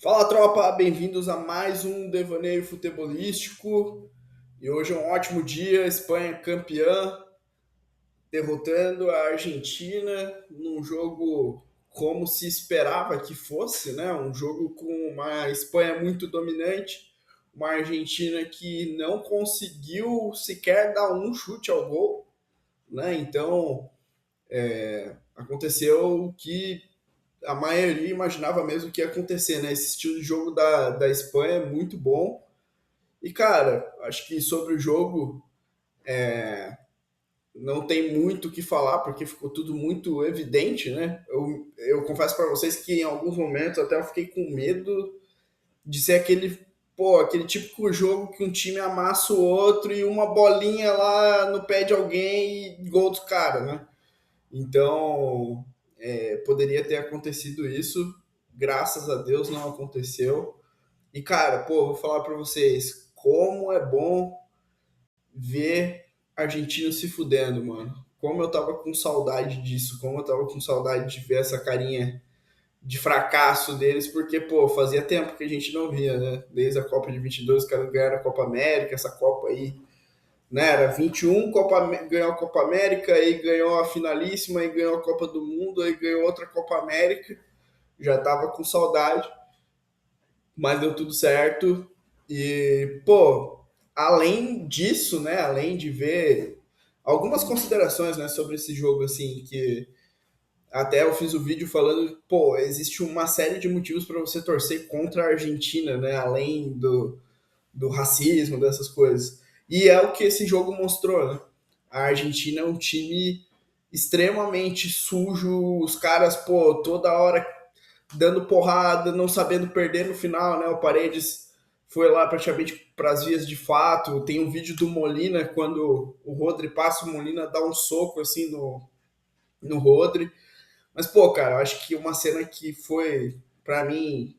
Fala tropa, bem-vindos a mais um devaneio futebolístico. E hoje é um ótimo dia, Espanha campeã, derrotando a Argentina num jogo como se esperava que fosse, né? Um jogo com uma Espanha muito dominante, uma Argentina que não conseguiu sequer dar um chute ao gol, né? Então aconteceu o que a maioria imaginava mesmo que ia acontecer, né? Esse estilo de jogo da Espanha é muito bom. E, cara, acho que sobre o jogo não tem muito o que falar, porque ficou tudo muito evidente, né? Eu confesso para vocês que em alguns momentos até eu fiquei com medo de ser aquele típico jogo que um time amassa o outro e uma bolinha lá no pé de alguém e gol do cara, né? Então, poderia ter acontecido isso, graças a Deus não aconteceu. E, cara, pô, vou falar para vocês, como é bom ver argentino se fudendo, mano. Como eu tava com saudade disso, como eu tava com saudade de ver essa carinha de fracasso deles, porque, pô, fazia tempo que a gente não via, né? Desde a Copa de 22, os caras ganharam a Copa América, essa Copa aí, né? Era 21, ganhou a Copa América, aí ganhou a finalíssima, aí ganhou a Copa do Mundo, aí ganhou outra Copa América. Já tava com saudade, mas deu tudo certo. E, pô, além disso, né, além de ver algumas considerações, né, sobre esse jogo, assim, que até eu fiz o vídeo falando, pô, existe uma série de motivos para você torcer contra a Argentina, né, além do racismo, dessas coisas. E é o que esse jogo mostrou, né? A Argentina é um time extremamente sujo, os caras, pô, toda hora dando porrada, não sabendo perder no final, né? O Paredes foi lá praticamente para as vias de fato. Tem um vídeo do Molina quando o Rodri passa, o Molina dá um soco assim no Rodri. Mas, pô, cara, eu acho que uma cena que foi, para mim,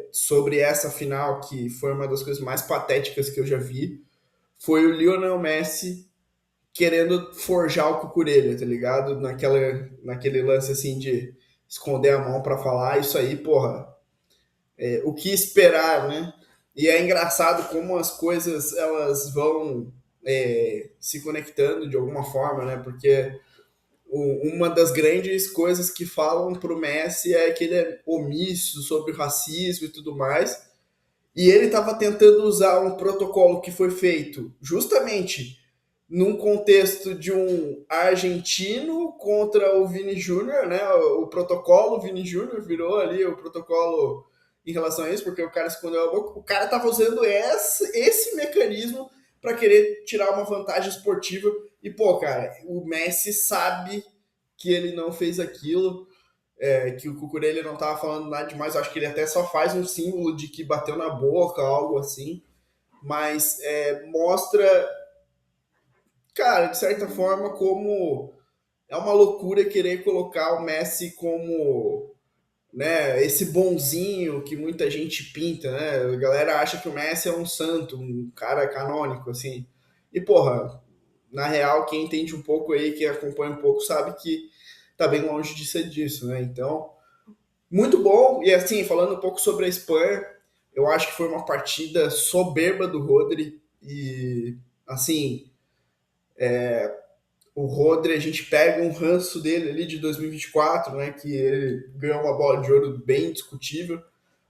sobre essa final, que foi uma das coisas mais patéticas que eu já vi, foi o Lionel Messi querendo forjar o Cucurella, tá ligado? Naquele lance assim de esconder a mão para falar, isso aí, porra, o que esperar, né? E é engraçado como as coisas elas vão se conectando de alguma forma, né? Porque uma das grandes coisas que falam pro Messi é que ele é omisso sobre o racismo e tudo mais. E ele estava tentando usar um protocolo que foi feito justamente num contexto de um argentino contra o Vini Júnior, né? O protocolo Vini Júnior virou ali o protocolo em relação a isso, porque o cara escondeu a boca. O cara estava usando esse mecanismo para querer tirar uma vantagem esportiva. E, pô, cara, o Messi sabe que ele não fez aquilo, que o Cucurella não tava falando nada demais. Eu acho que ele até só faz um símbolo de que bateu na boca, algo assim. Mas mostra, cara, de certa forma, como é uma loucura querer colocar o Messi como, né, esse bonzinho que muita gente pinta, né? A galera acha que o Messi é um santo, um cara canônico, assim. E, porra, na real, quem entende um pouco aí, quem acompanha um pouco, sabe que tá bem longe de ser disso, né? Então, muito bom. E assim, falando um pouco sobre a Espanha, eu acho que foi uma partida soberba do Rodri. E assim, o Rodri, a gente pega um ranço dele ali de 2024, né? Que ele ganhou uma bola de ouro bem discutível.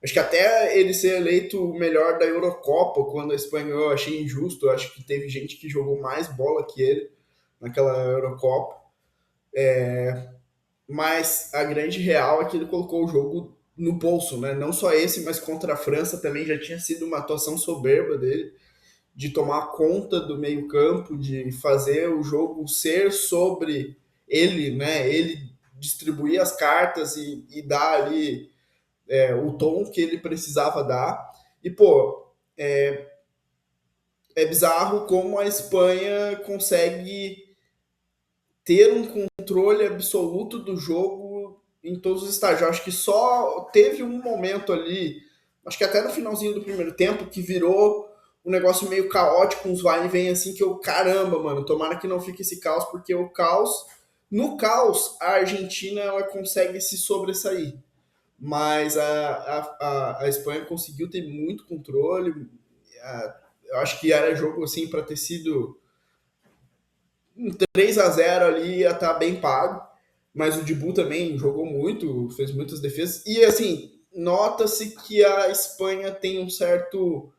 Acho que até ele ser eleito o melhor da Eurocopa quando a Espanha ganhou, eu achei injusto. Eu acho que teve gente que jogou mais bola que ele naquela Eurocopa. Mas a grande real é que ele colocou o jogo no bolso, né? Não só esse, mas contra a França também já tinha sido uma atuação soberba dele, de tomar conta do meio-campo, de fazer o jogo ser sobre ele, né? Ele distribuir as cartas e dar ali o tom que ele precisava dar. E, pô, é bizarro como a Espanha consegue ter um controle absoluto do jogo em todos os estágios. Acho que só teve um momento ali, acho que até no finalzinho do primeiro tempo, que virou um negócio meio caótico, uns vai e vem assim, que eu, caramba, mano, tomara que não fique esse caos, porque no caos, a Argentina ela consegue se sobressair. mas a Espanha conseguiu ter muito controle. Eu acho que era jogo assim para ter sido um 3-0 ali, ia estar bem pago. Mas o Dibu também jogou muito, fez muitas defesas. E assim, nota-se que a Espanha tem um certo.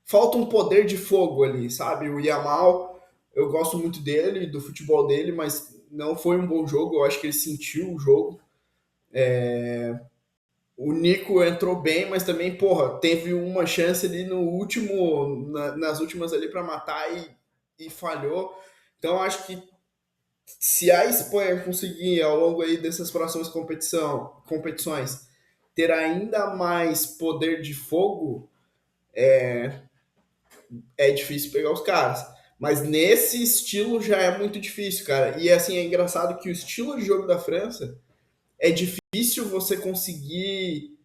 Falta um poder de fogo ali, sabe? O Yamal, eu gosto muito dele, do futebol dele, mas não foi um bom jogo. Eu acho que ele sentiu o jogo. O Nico entrou bem, mas também, porra, teve uma chance ali no último, nas últimas ali para matar e falhou. Então, acho que se a Espanha conseguir, ao longo aí dessas próximas competições, ter ainda mais poder de fogo, é difícil pegar os caras. Mas nesse estilo já é muito difícil, cara. E assim, é engraçado que o estilo de jogo da França é difícil você conseguir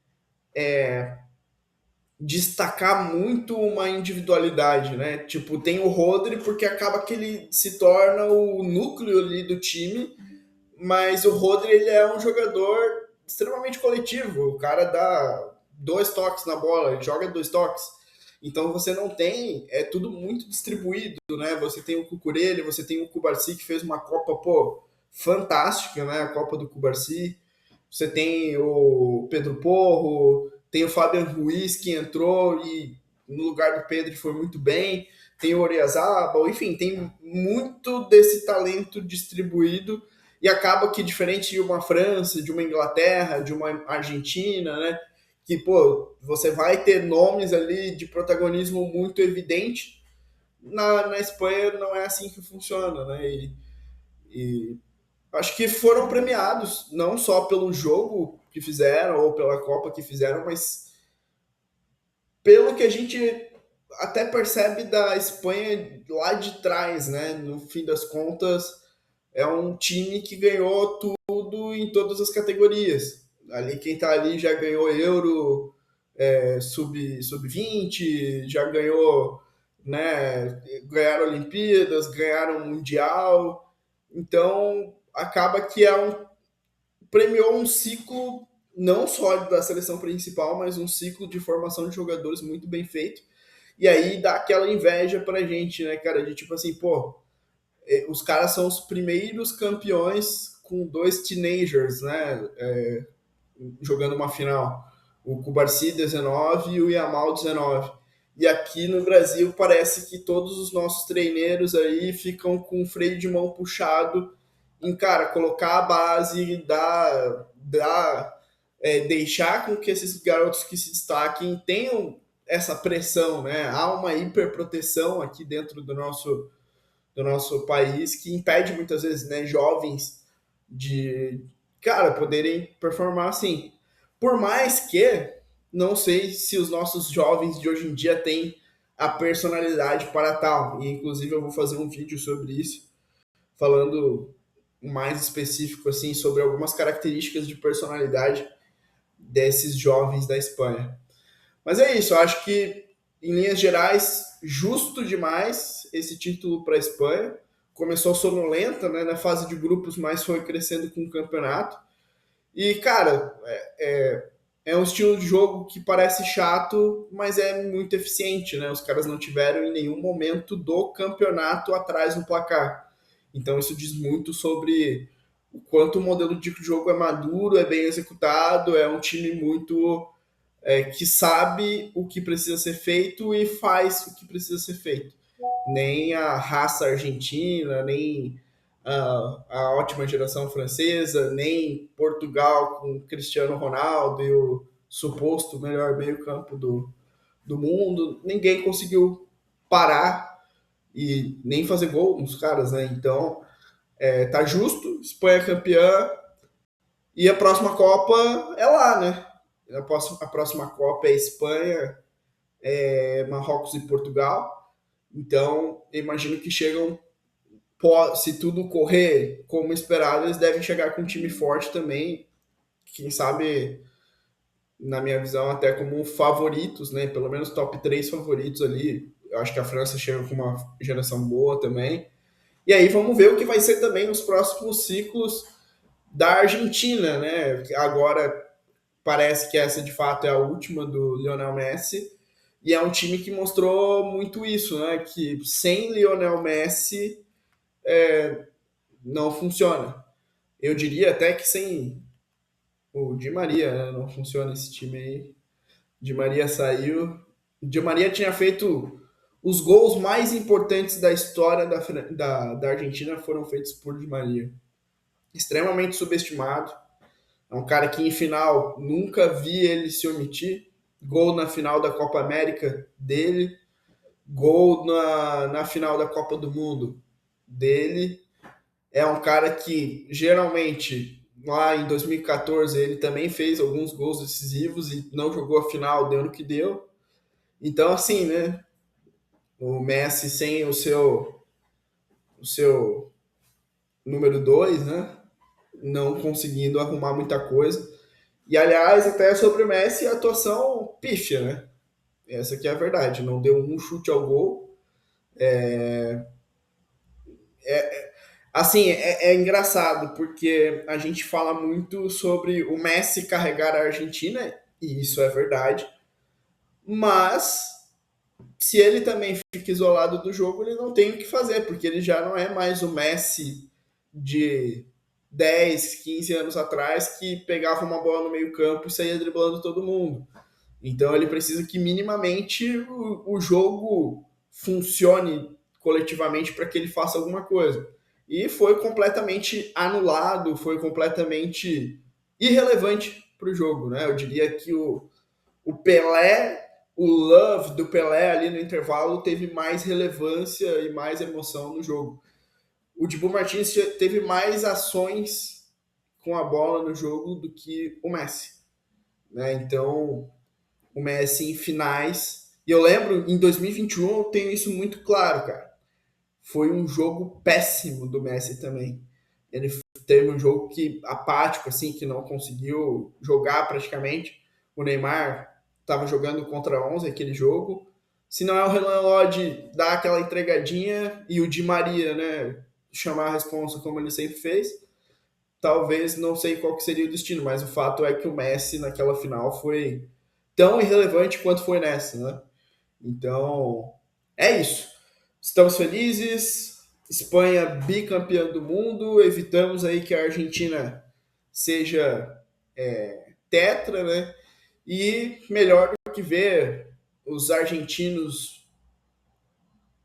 destacar muito uma individualidade, né? Tipo, tem o Rodri porque acaba que ele se torna o núcleo ali do time, mas o Rodri ele é um jogador extremamente coletivo. O cara dá 2 toques na bola, ele joga 2 toques. Então você não tem, é tudo muito distribuído, né? Você tem o Cucurella, você tem o Cubarsí que fez uma Copa, pô, fantástica, né? A Copa do Cubarsí. Você tem o Pedro Porro, tem o Fabian Ruiz que entrou e no lugar do Pedro foi muito bem. Tem o Oriazabal, enfim, tem muito desse talento distribuído e acaba que diferente de uma França, de uma Inglaterra, de uma Argentina, né? Que, pô, você vai ter nomes ali de protagonismo muito evidente. Na Espanha não é assim que funciona, né? E acho que foram premiados, não só pelo jogo que fizeram ou pela Copa que fizeram, mas pelo que a gente até percebe da Espanha lá de trás, né? No fim das contas, é um time que ganhou tudo em todas as categorias. Ali quem tá ali já ganhou Euro, sub-20, já ganhou, né? Ganharam Olimpíadas, ganharam Mundial. Então acaba que premiou um ciclo não só da seleção principal, mas um ciclo de formação de jogadores muito bem feito. E aí dá aquela inveja pra gente, né, cara? De tipo assim, pô, os caras são os primeiros campeões com 2 teenagers, né? Jogando uma final. O Cubarsí 19 e o Yamal 19. E aqui no Brasil parece que todos os nossos treineiros aí ficam com o freio de mão puxado em, cara, colocar a base, deixar com que esses garotos que se destaquem tenham essa pressão, né? Há uma hiperproteção aqui dentro do nosso país que impede muitas vezes, né, jovens de, cara, poderem performar assim. Por mais que não sei se os nossos jovens de hoje em dia têm a personalidade para tal. E inclusive eu vou fazer um vídeo sobre isso, falando mais específico assim sobre algumas características de personalidade desses jovens da Espanha. Mas é isso, eu acho que em linhas gerais, justo demais esse título para a Espanha. Começou sonolenta, né, na fase de grupos, mas foi crescendo com o campeonato. E, cara, é um estilo de jogo que parece chato, mas é muito eficiente, né? Os caras não tiveram em nenhum momento do campeonato atrás no placar. Então isso diz muito sobre o quanto o modelo de jogo é maduro, é bem executado, é um time muito que sabe o que precisa ser feito e faz o que precisa ser feito. Nem a raça argentina, nem a ótima geração francesa, nem Portugal com Cristiano Ronaldo e o suposto melhor meio-campo do mundo. Ninguém conseguiu parar e nem fazer gol nos caras, né? Então, tá justo, Espanha campeã e a próxima Copa é lá, né? A próxima Copa é Espanha, Marrocos e Portugal. Então, eu imagino que chegam, se tudo correr como esperado, eles devem chegar com um time forte também. Quem sabe, na minha visão, até como favoritos, né? Pelo menos top 3 favoritos ali. Eu acho que a França chega com uma geração boa também. E aí vamos ver o que vai ser também nos próximos ciclos da Argentina, né? Agora parece que essa de fato é a última do Lionel Messi. E é um time que mostrou muito isso, né? Que sem Lionel Messi não funciona. Eu diria até que sem o Di Maria, né? Não funciona esse time aí. Di Maria saiu. Di Maria tinha feito os gols mais importantes da história da Argentina foram feitos por Di Maria. Extremamente subestimado. É um cara que em final nunca vi ele se omitir. Gol na final da Copa América dele, gol na final da Copa do Mundo dele. É um cara que geralmente lá em 2014 ele também fez alguns gols decisivos e não jogou a final, deu no que deu. Então, assim, né? O Messi sem o seu número 2, né? Não conseguindo arrumar muita coisa. E, aliás, até sobre o Messi, a atuação pífia, né? Essa aqui é a verdade. Não deu um chute ao gol. Assim, é engraçado, porque a gente fala muito sobre o Messi carregar a Argentina, e isso é verdade. Mas se ele também fica isolado do jogo, ele não tem o que fazer, porque ele já não é mais o Messi de 10, 15 anos atrás que pegava uma bola no meio-campo e saía driblando todo mundo. Então ele precisa que minimamente o jogo funcione coletivamente para que ele faça alguma coisa. E foi completamente anulado, foi completamente irrelevante para o jogo, né? Eu diria que o Pelé, o love do Pelé ali no intervalo teve mais relevância e mais emoção no jogo. O Dibu Martins teve mais ações com a bola no jogo do que o Messi, né? Então, o Messi em finais. E eu lembro, em 2021, eu tenho isso muito claro, cara. Foi um jogo péssimo do Messi também. Ele teve um jogo que apático, assim, que não conseguiu jogar praticamente. O Neymar estava jogando contra 11 aquele jogo. Se não é o Renan Lodge dar aquela entregadinha e o Di Maria, né, chamar a responsa como ele sempre fez, talvez não sei qual que seria o destino, mas o fato é que o Messi naquela final foi tão irrelevante quanto foi nessa, né? Então, é isso. Estamos felizes. Espanha bicampeã do mundo. Evitamos aí que a Argentina seja tetra, né? E melhor do que ver os argentinos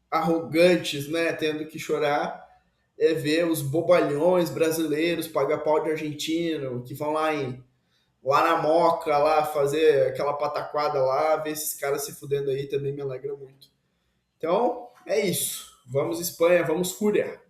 arrogantes, né, tendo que chorar, é ver os bobalhões brasileiros pagar pau de argentino que vão lá na Moca, lá fazer aquela pataquada lá, ver esses caras se fudendo aí também me alegra muito. Então, é isso. Vamos Espanha, vamos Fúria.